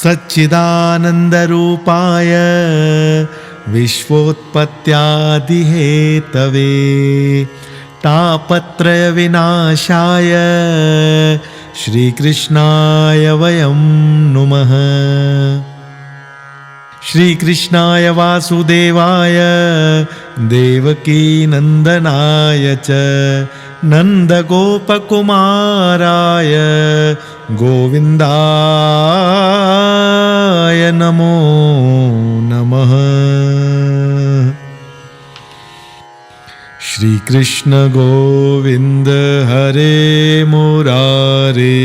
सच्चिदानन्दरूपाय विश्वोत्पत्त्यादिहेतवे तापत्रयविनाशाय श्रीकृष्णाय वयं नुमः। श्रीकृष्णाय वासुदेवाय देवकीनन्दनाय च नन्दगोपकुमाराय गोविन्दाय नमो नमः। श्रीकृष्ण गोविन्द हरे मुरारे,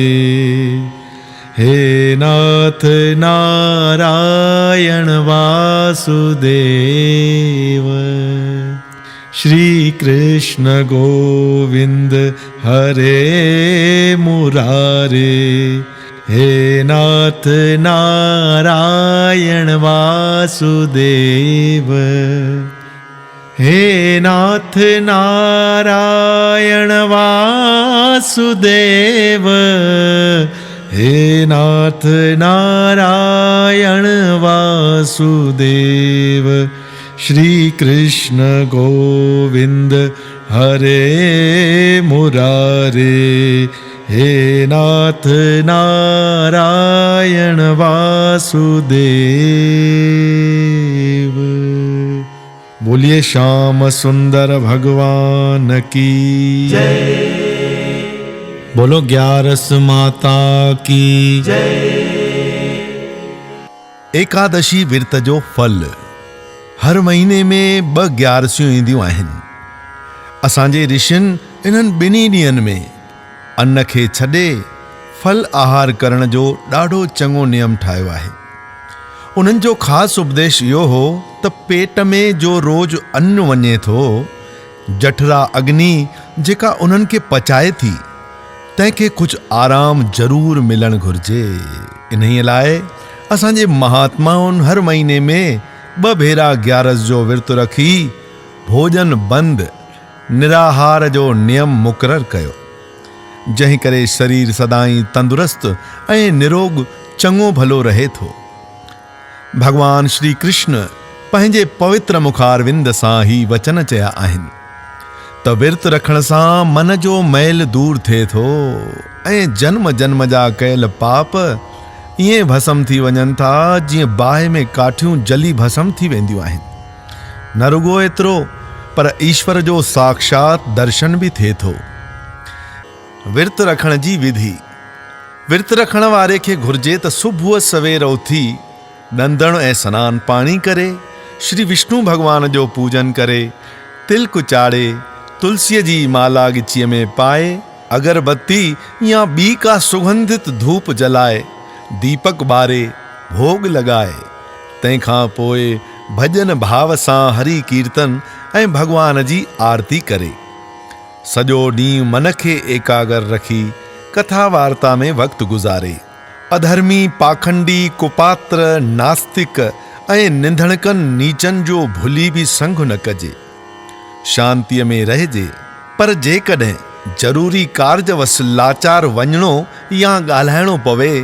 हे नाथ नारायण वासुदेव। श्री कृष्ण गोविंद हरे मुरारे, हे नाथ नारायण वासुदेव। हे नाथ नारायण वासुदेव, हे नाथ नारायण वासुदेव। श्री कृष्ण गोविंद हरे मुरारे, हे नाथ नारायण वासुदेव। बोलिए श्याम सुंदर भगवान की जय। बोलो ग्यारस माता की जय। एकादशी विर्त जो फल हर महीने में 2 ग्यारसियूं ईंदियूं आहिनि। असांजे ऋषियुनि इन्हनि ॿिन्ही ॾींहंनि में अन्न खे छॾे फल आहार करण जो ॾाढो चङो नियम ठाहियो आहे। उन्हनि जो ख़ासि उपदेश इहो हो त पेट में जो रोज़ अन्न वञे थो, जठरा अग्नि जेका उन्हनि खे पचाए थी, तंहिंखे कुझु आराम ज़रूर मिलणु घुरिजे। इन्हीअ लाइ असांजे महात्माउनि हर महीने में 2 भेरा ग्यारस जो विर्त रखी भोजन बंदि निराहार जो नियम मुक़ररु कयो, जंहिं करे शरीर सदाई तंदुरुस्त ऐं निरोग चङो भलो रहे थो। भगवान श्री कृष्ण पंहिंजे पवित्र मुखारविंद सां ही वचन चया आहिनि त विर्त रखण सां मन जो मैल दूर थिए थो ऐं जन्म जन्म जा कयल पाप ईअं भस्म थी वञनि था जीअं बाहि में काठियूं जली भस्म थी वेंदियूं आहिनि। न रुगो एतिरो पर ईश्वर जो साक्षात दर्शन बि थिए थो। विर्त रखण जी विधि। विर्त रखण वारे खे घुर्जे त सुबुह सवेर उथी ॾंदण ऐं सनानु पाणी करे श्री विष्णु भगवान जो पूजन करे तिलक चाढ़े तुलसीअ जी माला गिचीअ में पाए अगरबत्ती या ॿी का सुगंधित धूप जलाए दीपक ॿारे भोग लॻाए तंहिंखां पोइ भॼन भाव सां हरि कीर्तन ऐं भगवान जी आरती करे सॼो ॾींहुं मन खे एकागर रखी कथा वार्ता में वक़्तु गुज़ारे। अधर्मी पाखंडी कुपात्र नास्तिक ऐं निंधणकनि नीचनि जो भुली बि संग न कजे। शांतीअ में रहिजे, पर जेकॾहिं ज़रूरी कार्जवश लाचार वञणो या ॻाल्हाइणो पवे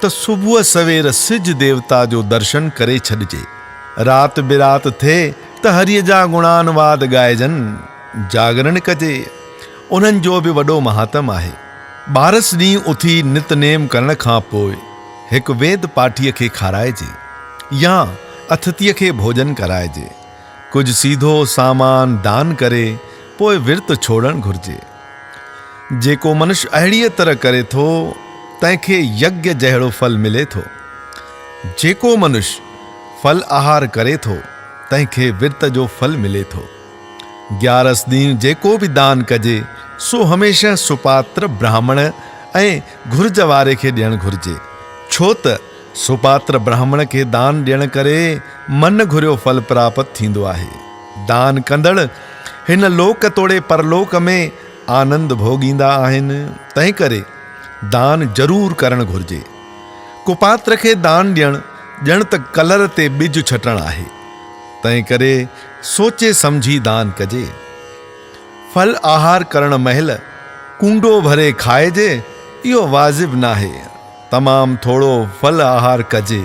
त सुबुह सवेर सिज देवता जो दर्शन करे छॾिजे। रात बिरात थिए त हरिअ जा गुणानुवाद ॻाइजनि, जागरण कजे। उन्हनि जो बि वॾो महात्म आहे। 12 ॾींहं उथी नितनेम करण खां पोइ हिकु वेद पाठीअ खे खाराइजे या अतिथीअ खे भोजन कराइजे। कुझु सीधो सामान दान करे पोइ विर्त छोड़णु घुरिजे। जेको मनुष्य अहिड़ीअ तरह करे थो तंहिंखे यज्ञ जहिड़ो फल मिले थो। जेको मनुष्य फल आहार करे थो तंहिंखे विर्त जो फल मिले थो। 11 ॾींहं जेको बि दान कजे सो हमेशह सुपात्र ब्राह्मण ऐं घुर्ज वारे खे ॾियणु घुरिजे, छो त सुपात्र ब्राह्मण खे दान ॾियण करे मन घुरियो फल प्राप्त थींदो आहे। दान कंदड़ हिन लोक तोड़े परलोक में आनंद भोगींदा आहिनि। तंहिं करे दान ज़रूर करणु घुरिजे। कुपात्र खे दान ॾियणु ॼण त कलर ते ॿिज छटणु आहे। तंहिं करे सोचे समझी दान कजे। फल आहार करण महिल कूंडो भरे खाइजे, इहो वाजिब नाहे। तमामु थोरो फल आहार कजे।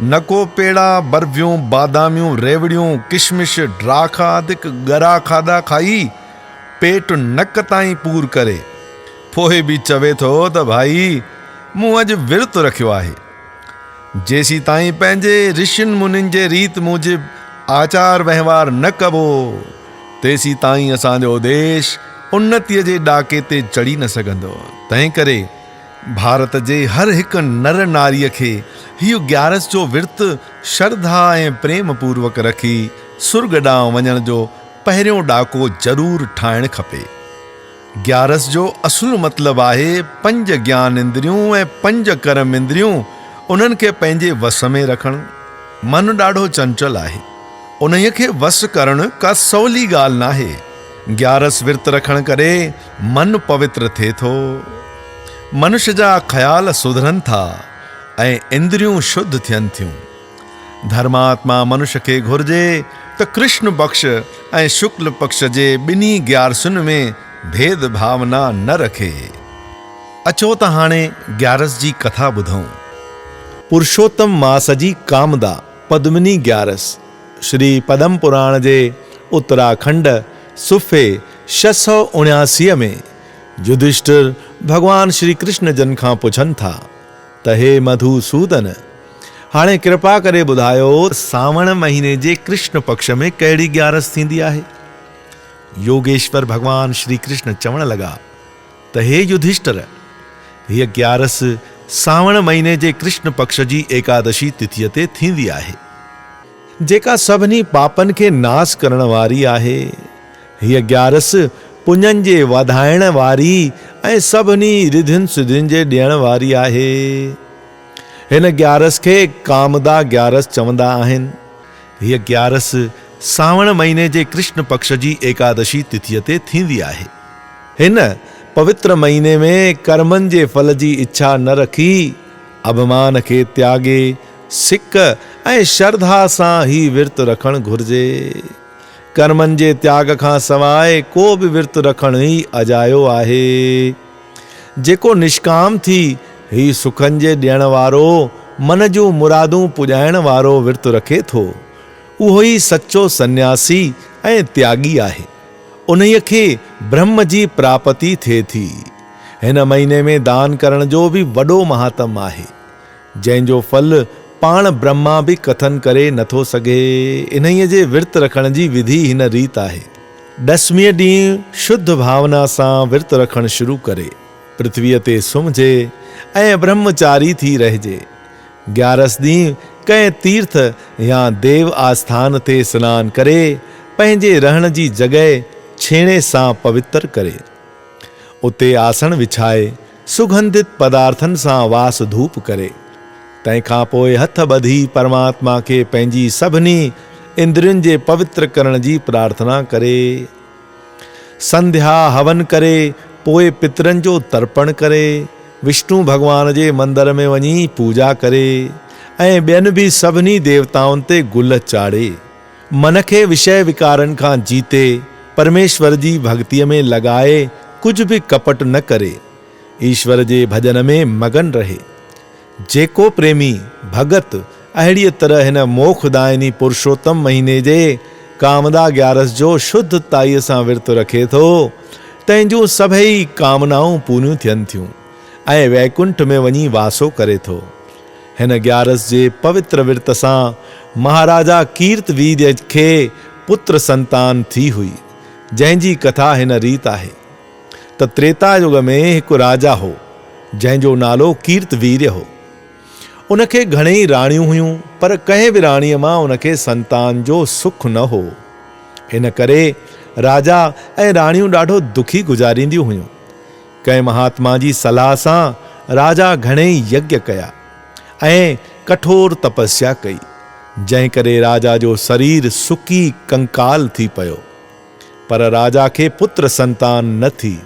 न को पेड़ा, बर्फियूं, बादामियूं, रेवड़ियूं, किशमिश, ड्राखा आदिक ॻरा खाधा खाई पेट नक ताईं पूर करे पोइ बि चवे थो त भाई मूं अॼु विर्त रखियो आहे। जेसी ताईं पंहिंजे ऋषियुनि मुनियुनि जे रीत मूजिबि आचार वहिंवार न कबो तेसी ताईं असांजो देश उन्नतीअ जे ॾाके ते चढ़ी न सघंदो। तंहिं करे भारत जे हर हिकु नर नारीअ खे इहो 11 जो विर्त श्रद्धा ऐं प्रेम पूर्वक रखी सुर्ग ॾांहुं वञण जो पहिरियों ॾाको ज़रूरु ठाहिणु खपे। 11 जो असुलु मतिलबु आहे 5 ज्ञान इंद्रियूं ऐं 5 कर्म इंद्रियूं उन्हनि खे पंहिंजे वस में रखणु। मन ॾाढो चंचल आहे, उन्हीअ खे वस करणु का सवली ॻाल्हि नाहे। 11 विर्त रखण करे मन पवित्र थिए थो, मनुष्य जा ख़्याल सुधरनि था ऐं इंद्रियूं शुद्ध थियनि थियूं। धर्मात्मा मनुष्य खे घुर्जे त कृष्ण पक्ष ऐं शुक्ल पक्ष जे ॿिन्ही 11 में भेद भावना न रखे। अचो त हाणे 11 जी कथा ॿुधूं। पुरुषोत्तम मास जी कामदा पद्मिनी 11 श्री पद्म पुराण जे उत्तराखंड सुफ़े 679 में युधिष्ठिर भगवान श्री कृष्ण जन खां पुछनि था त हे मधुसूदन, हाणे कृपा करे ॿुधायो सावण महीने जे कृष्ण पक्ष में कहिड़ी 11 थींदी आहे। योगेश्वर भगवान श्री कृष्ण चवण लगा त हे युधिष्ठिर, हीअ 11 सावण महीने जे कृष्ण पक्ष जी एकादशी तिथीअ ते थींदी आहे, जेका सभिनी पापनि खे नाश करण वारी आहे। हीअ 11 पुञनि जे वधाइण वारी ऐं सभिनी रिधियुनि सिधियुनि जे ॾियण वारी आहे। हिन 11 खे कामदा 11 चवंदा आहिनि। हीअ 11 सावण महीने जे कृष्ण पक्ष जी एकादशी तिथीअ ते थींदी आहे। हिन पवित्र महीने में कर्मनि जे फल जी इच्छा न रखी अभिमान खे त्यागे सिक ऐं श्रद्धा सां ही विर्त रखणु घुर्जे। कर्मनि जे त्याग खां सवाइ को बि विर्त रखणु ई अजायो आहे। जेको निष्काम थी ही सुखनि जे ॾियण वारो मन जूं मुरादूं पुॼाइण वारो विर्त रखे थो, उहो ई सचो सन्यासी ऐं त्यागी आहे। उन्हीअ खे ब्रह्म जी प्राप्ति थिए थी। हिन महीने में दान करण जो बि वॾो महात्म आहे, जंहिंजो फल पाण ब्रह्मा बि कथन करे नथो सघे। इन्हीअ जे विर्त रखण जी विधि हिन रीत आहे। 10वीं ॾींहुं शुद्ध भावना सां विर्त रखणु शुरू करे पृथ्वीअ ते सुम्हिजे ऐं ब्रह्मचारी थी रहिजे। 11 ॾींहुं कंहिं तीर्थ या देव आस्थान ते सनानु करे पंहिंजे रहण जी जॻह छेणे सां पवित्र करे उते आसन विछाए सुगंधित पदार्थनि सां वास धूप करे तंहिंखां पोइ हथ ॿधी परमात्मा खे पंहिंजी सभिनी इंद्रियुनि जे पवित्र करण जी प्रार्थना करे संध्या हवन करे पोइ पितरनि जो तर्पण करे विष्णु भगवान जे मंदर में वञी पूजा करे ऐं ॿियनि बि सभिनी देवताउनि ते गुल चाढ़े मन खे विषय विकारनि खां जीते परमेश्वर जी भक्तिअ में लॻाए कुझु बि कपट न करे ईश्वर जे भजन में मगन रहे। जेको प्रेमी भगत अहिड़ीअ तरह हिन मोखदायिनी पुरुषोत्तम महीने जे कामदा 11 जो शुद्ध ताईअ सां विर्त रखे थो, तंहिंजूं सभई कामनाऊं पूरियूं थियनि थियूं ऐं वैकुंठ में वञी वासो करे थो। हिन 11 जे पवित्र विर्त सां महाराजा कीर्तवीर्य खे पुत्र संतान थी हुई, जंहिंजी कथा हिन रीत आहे त त्रेता युग में हिकु राजा हो जंहिंजो नालो कीर्तवीर्य हो। उनखे घणेई राणियूं हुयूं, पर कंहिं बि राणीअ मां उनखे संतान जो सुख न हो। इन करे राजा ऐं राणियूं ॾाढो दुखी गुज़ारींदियूं हुयूं। कंहिं महात्मा जी सलाह सां राजा घणेई यज्ञ कया ऐं कठोर तपस्या कई, जंहिं करे राजा जो शरीर सुकी कंकाल थी पियो, पर राजा खे पुत्र संतान न थी।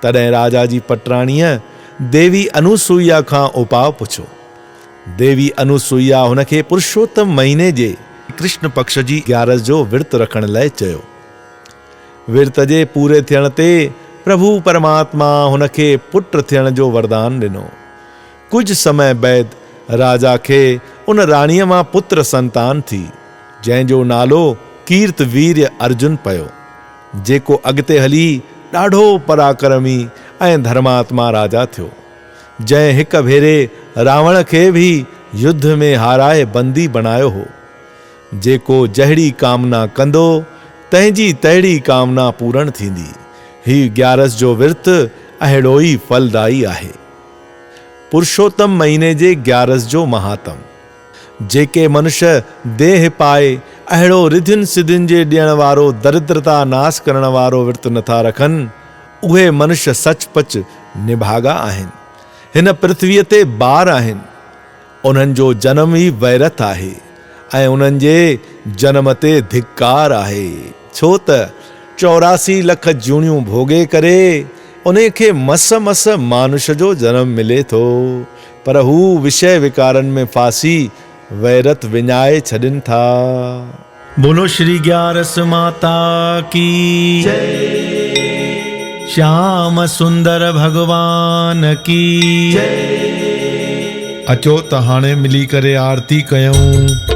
तॾहिं राजा जी पटराणीअ देवी अनुसुईया खां उपाउ पुछो। देवी अनुसुईया हुनखे पुरुषोत्तम महीने जे कृष्ण पक्ष जी 11 जो विर्त रखण लाइ चयो। विर्त जे पूरे थियण ते प्रभु परमात्मा हुनखे पुत्र थियण जो वरदान ॾिनो। कुछ समय बैद राजा खे उन राणीअ मां पुत्र संतान थी, जंहिंजो नालो कीर्तवीर्य अर्जुन पयो, जेको अॻिते हली ॾाढो पराक्रमी ऐं धर्मात्मा राजा थियो, जंहिं हिक भेरे रावण खे बि युद्ध में हाराए बंदी बनायो हो। जेको जहिड़ी कामना कंदो तंहिंजी तहिड़ी कामना पूर्ण थींदी। ही 11 जो विर्त अहिड़ो ई फलदायी आहे। पुरुषोत्तम महीने जे 11 जो महात्म। जेके मनुष्य देह पाए अहिड़ो रिधियुनि सिधियुनि जे ॾियण वारो दरिद्रता नाश करण वारो विर्त नथा रखनि, उहे मनुष्य सचपच निभागा आहिनि। हिन पृथ्वीअ ते ॿार आहिनि, उन्हनि जो जनम ई वैरत आहे ऐं उन्हनि जे जनम ते धिक्कार आहे, छो त 84 लख जूणियूं भोगे करे उन्हे खे मस मस मानुष जो जन्म मिले थो, पर हू विषय विकारनि में फासी वैरत विञाए छॾनि था। बोलो श्री 11 माता की जय, श्याम सुंदर भगवान की जय। अचो त हाणे मिली करे आरती कयूं।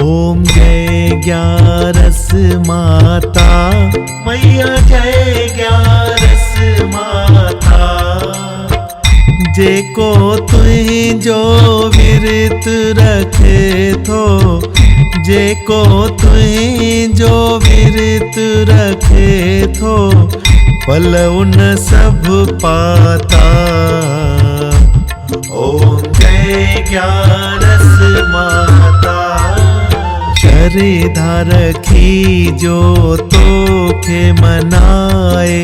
ओम जय 11 माता मैया, जय 11 माता। जेको तुझो विरत रखे थो, जेको तुझो विरत रखे थो, फल उन सब पाता। ओम जय 11 माता। श्रद्धा रखी जो तोखे मनाए,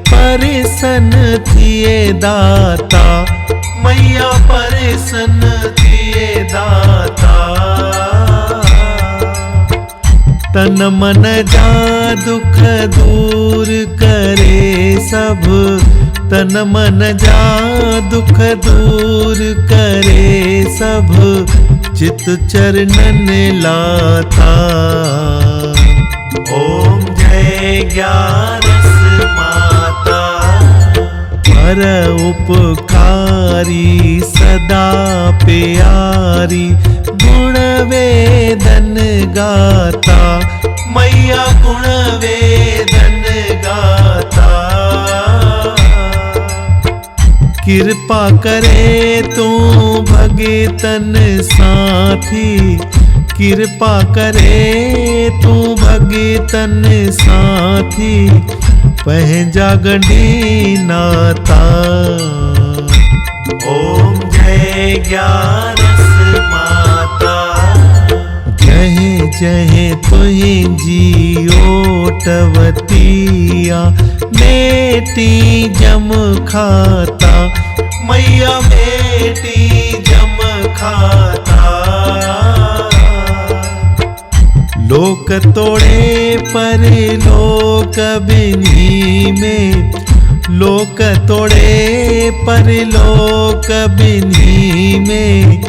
प्रसन्न थिए दाता मैया, प्रसन्न थिए दाता। तन मन जा दुख दूर करे सब, तन मन जा दुख दूर करे सब, चित चरणन लाता। ओम जय 11 माता। पर उपकारी सदा प्यारी, गुण वेदन गाता मैया, गुण वेदन गाता। कृपा करे तू भगतन साथी, कृपा करे तू भगतन साथी, पंहिंजा गंढी नाता। ओम जय 11 माता। जय जय तुझी ओटवतिया, बेटी जम खाता मैया, बेटी जम खाता। लोक तोड़े पर लोक बिन्ही में, लोक तोड़े पर लोक बिन्ही में,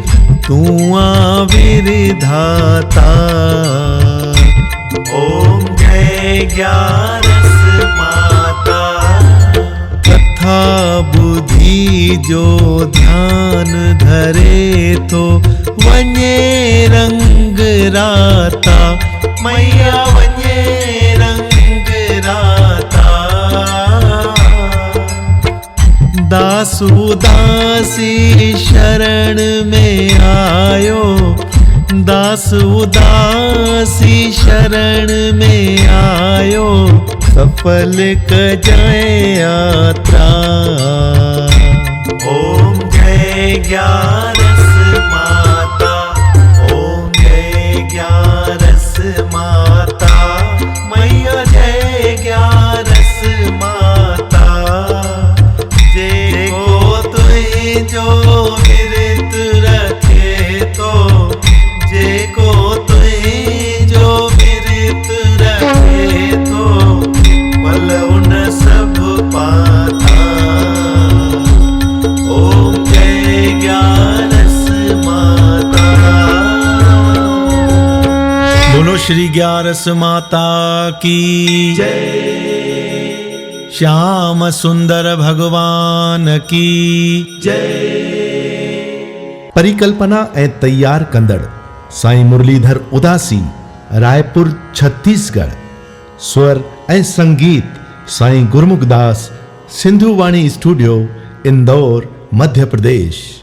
तू विधाता। ओम जय 11 माता। कथा बुद्धि जो ध्यान धरे तो, वञे रंग राता मैया, वञे रंग राता। दास उदासी शरण में आयो, दास उदासी शरण में आयो, सफल कजाए यात्रा। ओम जय 11 माता। ओम जय 11 माता मैया, जय 11 माता। जेको तुझो विरत रखे तो, जेको तुझो विरत रखे तो, फल उन सब पाता। ओम जय 11 बोलो श्री ग्यारस माता की जय, श्याम सुंदर भगवान की जय। परिकल्पना ऐं तैयार कंदड़ साईं मुरलीधर उदासी, रायपुर छत्तीसगढ़। स्वर ऐं संगीत साईं गुरमुख दास, सिंधु वाणी स्टूडियो, इंदौर, मध्य प्रदेश।